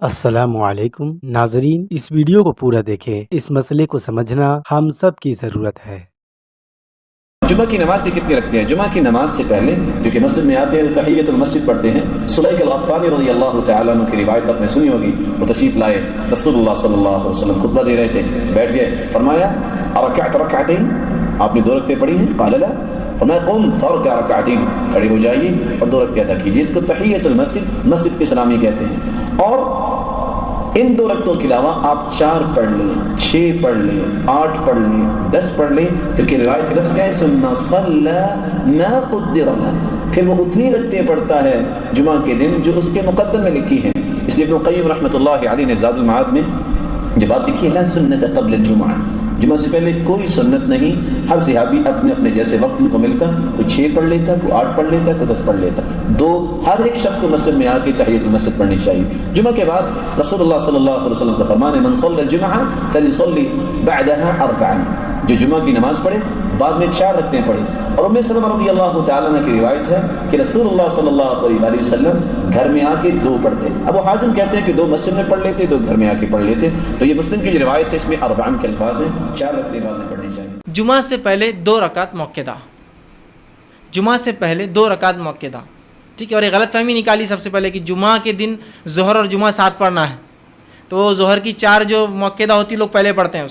السلام علیکم ناظرین، اس ویڈیو کو پورا دیکھیں، اس مسئلے کو سمجھنا ہم سب کی ضرورت ہے۔ جمعہ کی نماز کی کتنی رکھتے ہیں؟ جمعہ کی نماز سے پہلے جو کہ مسجد میں آتے ہیں تحیۃ المسجد پڑھتے ہیں۔ سلیق الغطفانی رضی اللہ تعالیٰ عنہ کی روایت آپ نے سنی ہوگی، وہ تشریف لائے، رسول اللہ صلی اللہ علیہ وسلم خطبہ دے رہے تھے، بیٹھ گئے، فرمایا ارکعت رکعتین، آپ نے 2 رکعتیں پڑھی ہیں؟ قال لا، فرمایا قم فرکع رکعتین، کھڑے ہو جائیے اور 2 رکعتیں ادا کیجیے۔ اس کو تحیۃ المسجد، مسجد کی سلامی کہتے ہیں۔ اور ان 2 رکعتوں کے علاوہ آپ 4 پڑھ لیں، 6 پڑھ لیں، 8 پڑھ لیں، 10 پڑھ لیں، کیونکہ روایت لفظ کیا ہے؟ ثم صلی ما قدر له، پھر وہ اتنی رکعتیں پڑھتا ہے جمعہ کے دن جو اس کے مقدم میں لکھی ہیں۔ اس لیے ابن القیم رحمۃ اللہ علیہ نے زاد المعاد میں جو بات لکھی ہے، لا سنت قبل الجمعہ، جمعہ سے پہلے کوئی سنت نہیں۔ ہر صحابی اپنے اپنے جیسے وقت کو ملتا، کوئی 6 پڑھ لیتا، کوئی 8 پڑھ لیتا، کوئی 10 پڑھ لیتا، 2 ہر ایک شخص کو مسجد میں آ کے تحیۃ المسجد پڑھنی چاہیے۔ جمعہ کے بعد رسول اللہ صلی اللہ علیہ وسلم کا فرمان ہے، من صلی الجمعہ فلیصلی بعدها 4، جو جمعہ کی نماز پڑھے بعد میں 4 رکعتیں پڑھے۔ اور ام سلمہ رضی اللہ تعالیٰ عنہ کی روایت ہے کہ رسول اللہ صلی اللہ علیہ وسلم گھر میں آ کے 2 پڑھتے۔ ابو حازم کہتے ہیں کہ 2 مسجد میں پڑھ لیتے، 2 گھر میں آ کے پڑھ لیتے۔ تو یہ مسلم کی جو روایت ہے اس میں 4 کے الفاظ ہیں، 4 رکعتیں بعد میں پڑھنی چاہیے۔ جمعہ سے پہلے 2 رکعت موقدہ، جمعہ سے پہلے 2 رکعت موقدہ، ٹھیک ہے۔ اور یہ غلط فہمی نکالی سب سے پہلے کہ جمعہ کے دن ظہر اور جمعہ ساتھ پڑھنا ہے، تو وہ ظہر کی 4 جو موقدہ ہوتی لوگ پہلے پڑھتے ہیں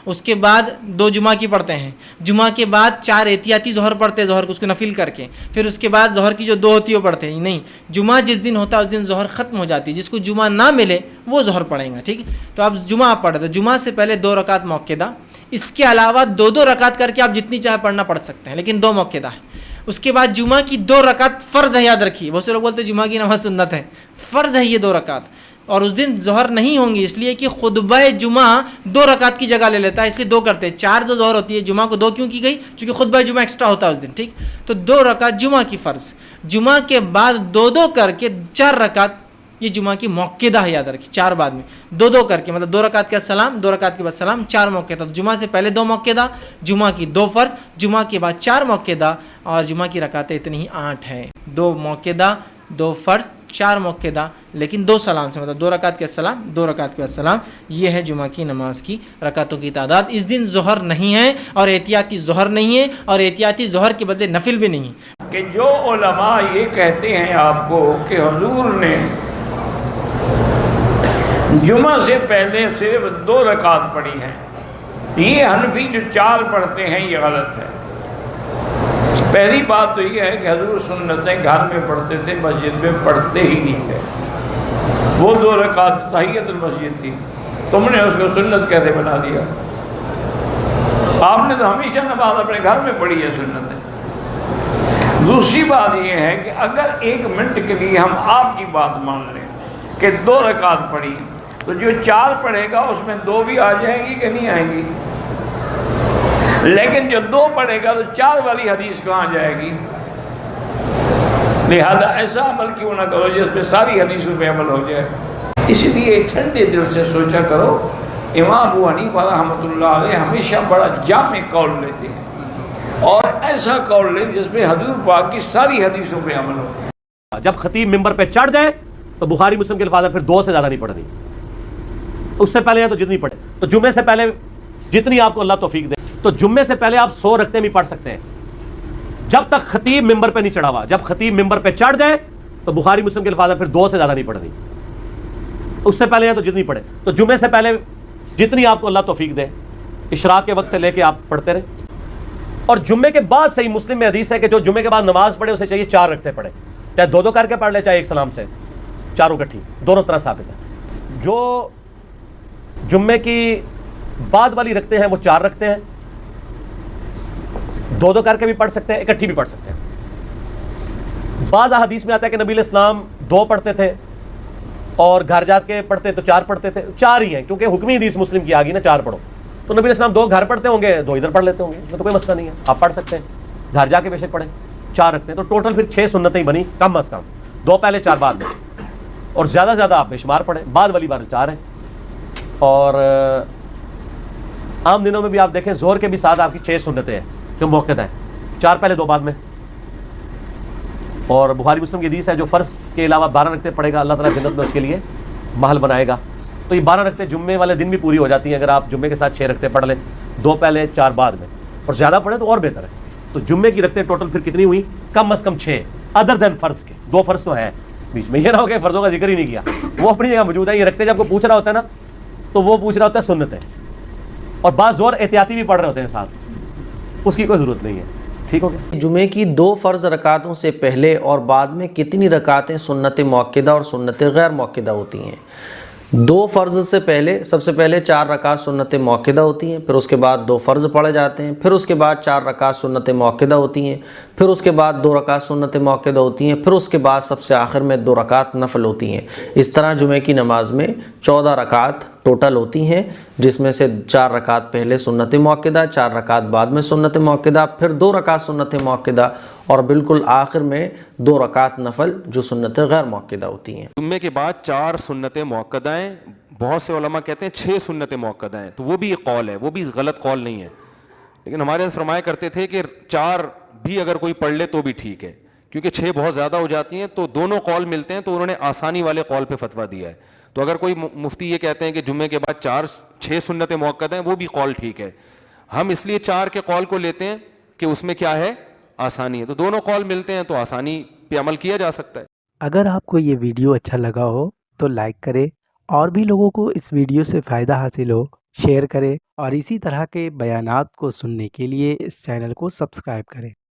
اس کے بعد 2 جمعہ کی پڑھتے ہیں، جمعہ کے بعد 4 احتیاطی ظہر پڑھتے ہیں، ظہر کو اس کو نفل کر کے، پھر اس کے بعد ظہر کی جو 2 ہوتی ہے وہ پڑھتے ہیں۔ نہیں، جمعہ جس دن ہوتا ہے اس دن ظہر ختم ہو جاتی ہے، جس کو جمعہ نہ ملے وہ ظہر پڑھیں گا، ٹھیک ہے۔ تو اب جمعہ آپ پڑھتے ہیں، جمعہ سے پہلے 2 رکعت موقدہ، اس کے علاوہ 2 رکعت کر کے آپ جتنی چاہے پڑھنا پڑھ سکتے ہیں، لیکن 2 موقدہ ہے۔ اس کے بعد جمعہ کی 2 رکعت فرض ہے، یاد رکھیے، بہت سے لوگ بولتے ہیں جمعہ کی نماز سنت ہے، فرض ہے یہ 2 رکعت، اور اس دن ظہر نہیں ہوں گی، اس لیے کہ خطبہ جمعہ 2 رکعت کی جگہ لے لیتا ہے، اس لیے 2 کرتے ہیں۔ 4 جو ظہر ہوتی ہے، جمعہ کو 2 کیوں کی گئی؟ چونکہ خطبہ جمعہ ایکسٹرا ہوتا ہے اس دن، ٹھیک۔ تو 2 رکعت جمعہ کی فرض، جمعہ کے بعد 2 کر کے 4 رکعت یہ جمعہ کی موقدہ ہے، یاد رکھیے، 4 بعد میں 2 کر کے، مطلب 2 رکعت کے سلام، 2 رکعت کے بعد سلام، 4 موقدہ۔ تو جمعہ سے پہلے 2 موقدہ، جمعہ کی 2 فرض، جمعہ کے بعد 4 موقدہ، اور جمعہ کی رکعتیں اتنی ہی 8 ہیں، 2 موقدہ، 2 فرض، 4 موقدہ، لیکن 2 سلام سے، مطلب 2 رکعت کے سلام، 2 رکعت کے بعد سلام۔ یہ ہے جمعہ کی نماز کی رکعتوں کی تعداد۔ اس دن ظہر نہیں ہے اور احتیاطی ظہر نہیں ہے، اور احتیاطی ظہر کے بدلے نفل بھی نہیں ہے۔ کہ جو علماء یہ کہتے ہیں آپ کو کہ حضور نے جمعہ سے پہلے صرف 2 رکعت پڑھی ہیں، یہ حنفی جو 4 پڑھتے ہیں یہ غلط ہے۔ پہلی بات تو یہ ہے کہ حضور سنتیں گھر میں پڑھتے تھے، مسجد میں پڑھتے ہی نہیں تھے۔ وہ 2 رکعت تحیۃ المسجد تھی، تم نے اس کو سنت کیسے بنا دیا؟ آپ نے تو ہمیشہ نماز اپنے گھر میں پڑھی ہے سنتیں۔ دوسری بات یہ ہے کہ اگر 1 منٹ کے لیے ہم آپ کی بات مان لیں کہ 2 رکعت پڑھی، تو جو 4 پڑھے گا اس میں 2 بھی آ جائیں گی کہ نہیں آئیں گی؟ لیکن جو 2 پڑھے گا تو 4 والی حدیث کہاں جائے گی؟ لہذا ایسا عمل کیوں نہ کرو جس پہ ساری حدیثوں پہ عمل ہو جائے۔ اس لیے ٹھنڈے دل سے سوچا کرو۔ امام ابو حنیفہ رحمۃ اللہ علیہ ہمیشہ بڑا جامع قول لیتے ہیں، اور ایسا قول لیں جس پہ حضور پاک کی ساری حدیثوں پہ عمل ہو۔ جب خطیب ممبر پہ چڑھ جائے تو بخاری مسلم کے الفاظ ہے پھر 2 سے زیادہ نہیں پڑھنی، اس سے پہلے ہے تو جتنی پڑھے۔ تو جمعے سے پہلے جتنی آپ کو اللہ توفیق دے، تو جمعے سے پہلے آپ 100 رکعتیں بھی پڑھ سکتے ہیں، جب تک خطیب ممبر پہ نہیں چڑھا ہوا۔ جب خطیب ممبر پہ چڑھ جائے تو بخاری مسلم کے الفاظ ہے پھر 2 سے زیادہ نہیں پڑھنی، اس سے پہلے ہے تو جتنی پڑھے۔ تو جمعے سے پہلے جتنی آپ کو اللہ توفیق دے، اشراق کے وقت سے لے کے آپ پڑھتے رہیں۔ اور جمعے کے بعد صحیح مسلم میں حدیث ہے کہ جو جمعے کے بعد نماز پڑھے اسے چاہیے 4 رکعتیں پڑھے، چاہے 2 کر کے پڑھ لے، چاہے 1 سلام سے، 4 اکٹھی، دونوں طرح ثابت ہے۔ جو جمعے کی بعد والی رکھتے ہیں وہ 4 رکھتے ہیں، 2 کر کے بھی پڑھ سکتے ہیں، اکٹھی بھی پڑھ سکتے ہیں۔ بعض احادیث میں آتا ہے کہ نبی علیہ السلام 2 پڑھتے تھے اور گھر جا کے پڑھتے تو 4 پڑھتے تھے، 4 ہی ہیں کیونکہ حکمی حدیث مسلم کی آ گئی نا 4 پڑھو، تو نبی علیہ السلام 2 گھر پڑھتے ہوں گے، 2 ادھر پڑھ لیتے ہوں گے، تو کوئی مسئلہ نہیں ہے، آپ پڑھ سکتے ہیں، گھر جا کے بے شک پڑھیں، 4 رکھتے ہیں۔ تو ٹوٹل پھر 6 سنتیں بنی کم از کم، 2 پہلے 4 بعد میں، اور زیادہ سے زیادہ آپ بے شمار پڑھیں، بعد والی بار 4 ہے۔ اور عام دنوں میں بھی آپ دیکھیں ظہر کے بھی ساتھ آپ کی 6 سنتیں ہیں جو موقع ہیں، 4 پہلے 2 بعد میں۔ اور بخاری مسلم کی حدیث ہے جو فرض کے علاوہ 12 رکعتیں پڑھے گا اللہ تعالیٰ جنت میں اس کے لیے محل بنائے گا. تو یہ 12 رکعتیں جمعے والے دن بھی پوری ہو جاتی ہیں اگر آپ جمعے کے ساتھ 6 رکعتیں پڑھ لیں, 2 پہلے 4 بعد میں, اور زیادہ پڑھیں تو اور بہتر ہے. تو جمعے کی رکعتیں ٹوٹل پھر کتنی ہوئی؟ کم از کم 6 ادر دین فرض کے. 2 فرض تو ہیں بیچ میں, یہ نہ ہو کہ فرضوں کا ذکر ہی نہیں کیا, وہ اپنی جگہ موجود ہے. یہ رکھتے جب کو پوچھ رہا ہوتا ہے نا تو وہ پوچھ رہا ہوتا ہے سنتیں, اور بعض زور احتیاطی بھی پڑھ رہے ہوتے ہیں ساتھ, اس کی کوئی ضرورت نہیں ہے. ٹھیک ہو گیا. جمعے کی 2 فرض رکعتوں سے پہلے اور بعد میں کتنی رکعتیں سنت مؤکدہ اور سنت غیر مؤکدہ ہوتی ہیں؟ 2 فرض سے پہلے سب سے پہلے 4 رکعت سنت مؤکدہ ہوتی ہیں, پھر اس کے بعد 2 فرض پڑھے جاتے ہیں, پھر اس کے بعد 4 رکعت سنت مؤکدہ ہوتی ہیں, پھر اس کے بعد 2 رکعت سنت مؤکدہ ہوتی ہیں, پھر اس کے بعد سب سے آخر میں 2 رکعت نفل ہوتی ہیں. اس طرح جمعے کی نماز میں 14 رکعت ٹوٹل ہوتی ہیں, جس میں سے 4 رکعت پہلے سنت مؤکدہ, 4 رکعت بعد میں سنت مؤکدہ, پھر 2 رکعت سنت مؤکدہ, اور بالکل آخر میں 2 رکعت نفل جو سنت غیر مؤکدہ ہوتی ہیں. جمعے کے بعد 4 سنتیں مؤکدہ ہیں. بہت سے علماء کہتے ہیں 6 سنتیں مؤکدہ ہیں, تو وہ بھی ایک قول ہے, وہ بھی غلط قول نہیں ہے. لیکن ہمارے فرمایا کرتے تھے کہ 4 بھی اگر کوئی پڑھ لے تو بھی ٹھیک ہے, کیونکہ 6 بہت زیادہ ہو جاتی ہیں. تو دونوں قول ملتے ہیں, تو انہوں نے آسانی والے قول پہ فتویٰ دیا ہے. تو اگر کوئی مفتی یہ کہتے ہیں کہ جمعے کے بعد 6 سنتیں مؤکدہ ہیں, وہ بھی قول ٹھیک ہے. ہم اس لیے 4 کے قول کو لیتے ہیں کہ اس میں کیا ہے, آسانی ہے. تو دونوں قول ملتے ہیں تو آسانی پہ عمل کیا جا سکتا ہے. اگر آپ کو یہ ویڈیو اچھا لگا ہو تو لائک کریں, اور بھی لوگوں کو اس ویڈیو سے فائدہ حاصل ہو شیئر کریں, اور اسی طرح کے بیانات کو سننے کے لیے اس چینل کو سبسکرائب کریں.